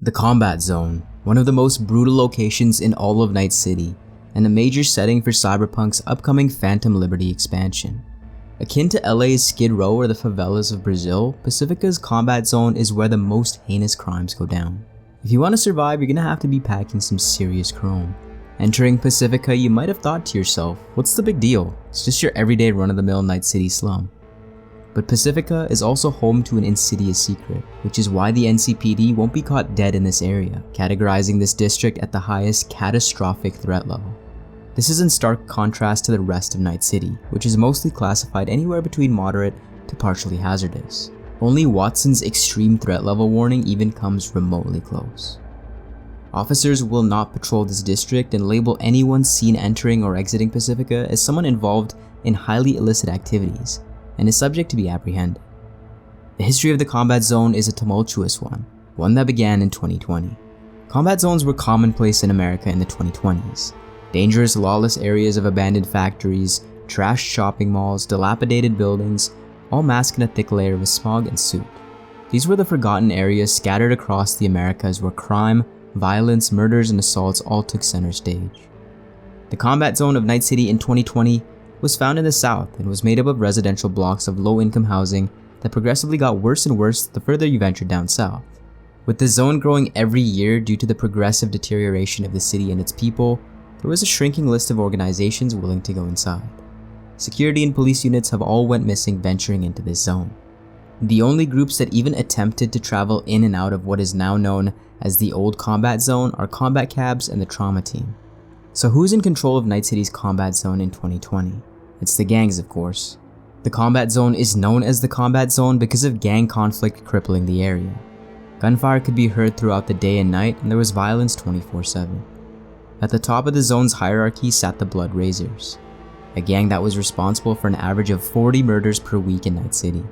The Combat Zone, one of the most brutal locations in all of Night City, and a major setting for Cyberpunk's upcoming Phantom Liberty expansion. Akin to LA's Skid Row or the favelas of Brazil, Pacifica's Combat Zone is where the most heinous crimes go down. If you want to survive, you're gonna have to be packing some serious chrome. Entering Pacifica, you might have thought to yourself, what's the big deal? It's just your everyday run-of-the-mill Night City slum. But Pacifica is also home to an insidious secret, which is why the NCPD won't be caught dead in this area, categorizing this district at the highest catastrophic threat level. This is in stark contrast to the rest of Night City, which is mostly classified anywhere between moderate to partially hazardous. Only Watson's extreme threat level warning even comes remotely close. Officers will not patrol this district and label anyone seen entering or exiting Pacifica as someone involved in highly illicit activities, and is subject to be apprehended. The history of the Combat Zone is a tumultuous one that began in 2020. Combat zones were commonplace in America in the 2020s. Dangerous, lawless areas of abandoned factories, trashed shopping malls, dilapidated buildings, all masked in a thick layer of smog and soot. These were the forgotten areas scattered across the Americas where crime, violence, murders, and assaults all took center stage. The Combat Zone of Night City in 2020 was found in the south and was made up of residential blocks of low-income housing that progressively got worse and worse the further you ventured down south. With the zone growing every year due to the progressive deterioration of the city and its people, there was a shrinking list of organizations willing to go inside. Security and police units have all went missing venturing into this zone. The only groups that even attempted to travel in and out of what is now known as the Old Combat Zone are combat cabs and the trauma team. So who's in control of Night City's Combat Zone in 2020? It's the gangs, of course. The Combat Zone is known as the Combat Zone because of gang conflict crippling the area. Gunfire could be heard throughout the day and night, and there was violence 24/7. At the top of the zone's hierarchy sat the Blood Razors, a gang that was responsible for an average of 40 murders per week in Night City.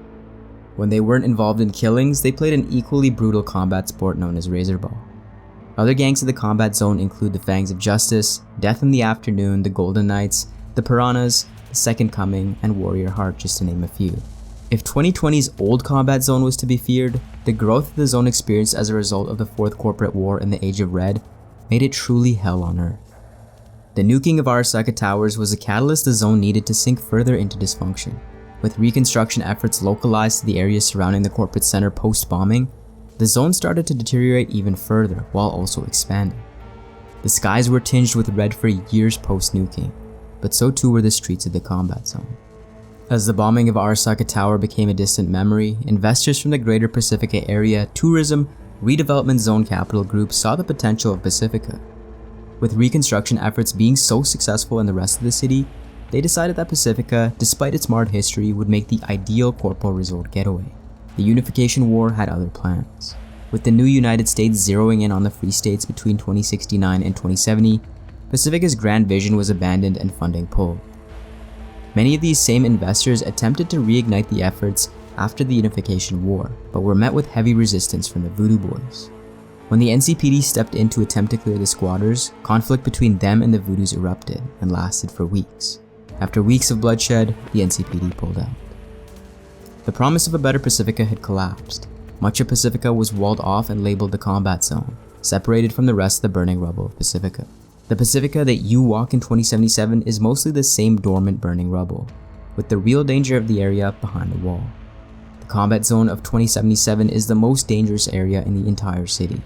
When they weren't involved in killings, they played an equally brutal combat sport known as Razorball. Other gangs of the Combat Zone include the Fangs of Justice, Death in the Afternoon, the Golden Knights, the Piranhas, the Second Coming, and Warrior Heart, just to name a few. If 2020's Old Combat Zone was to be feared, the growth the zone experienced as a result of the Fourth Corporate War and the Age of Red made it truly hell on earth. The nuking of Arasaka Towers was a catalyst the zone needed to sink further into dysfunction. With reconstruction efforts localized to the areas surrounding the corporate center post-bombing, the zone started to deteriorate even further while also expanding. The skies were tinged with red for years post-nuking, but so too were the streets of the Combat Zone. As the bombing of Arasaka Tower became a distant memory, investors from the greater Pacifica area, tourism, redevelopment zone capital groups saw the potential of Pacifica. With reconstruction efforts being so successful in the rest of the city, they decided that Pacifica, despite its marred history, would make the ideal corporal resort getaway. The Unification War had other plans. With the new United States zeroing in on the free states between 2069 and 2070, Pacifica's grand vision was abandoned and funding pulled. Many of these same investors attempted to reignite the efforts after the Unification War, but were met with heavy resistance from the Voodoo Boys. When the NCPD stepped in to attempt to clear the squatters, conflict between them and the Voodoos erupted and lasted for weeks. After weeks of bloodshed, the NCPD pulled out. The promise of a better Pacifica had collapsed. Much of Pacifica was walled off and labeled the Combat Zone, separated from the rest of the burning rubble of Pacifica. The Pacifica that you walk in 2077 is mostly the same dormant burning rubble, with the real danger of the area behind the wall. The Combat Zone of 2077 is the most dangerous area in the entire city,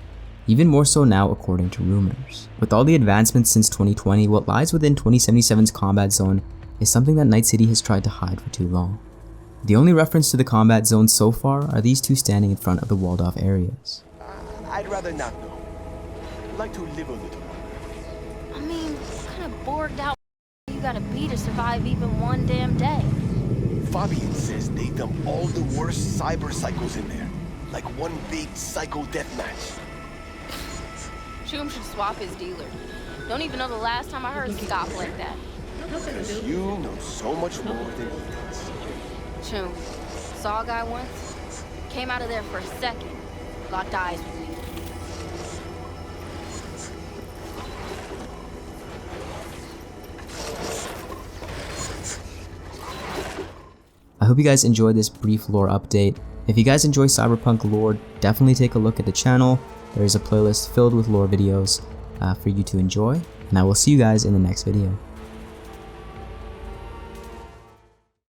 even more so now according to rumors. With all the advancements since 2020, what lies within 2077's Combat Zone is something that Night City has tried to hide for too long. The only reference to the Combat Zone so far are these two standing in front of the walled off areas. I'd rather not know. I'd like to live a little. I mean, what kind of bored out you gotta be to survive even one damn day? Fabian says they dump all the worst cyber psychos in there. Like one big psycho deathmatch. Chooms should swap his dealer. Don't even know the last time I heard stop like that. Because you know so much more than he does. Chooms. Saw a guy once. Came out of there for a second. Locked eyes with me. I hope you guys enjoyed this brief lore update. If you guys enjoy Cyberpunk lore, definitely take a look at the channel. There is a playlist filled with lore videos for you to enjoy, and I will see you guys in the next video.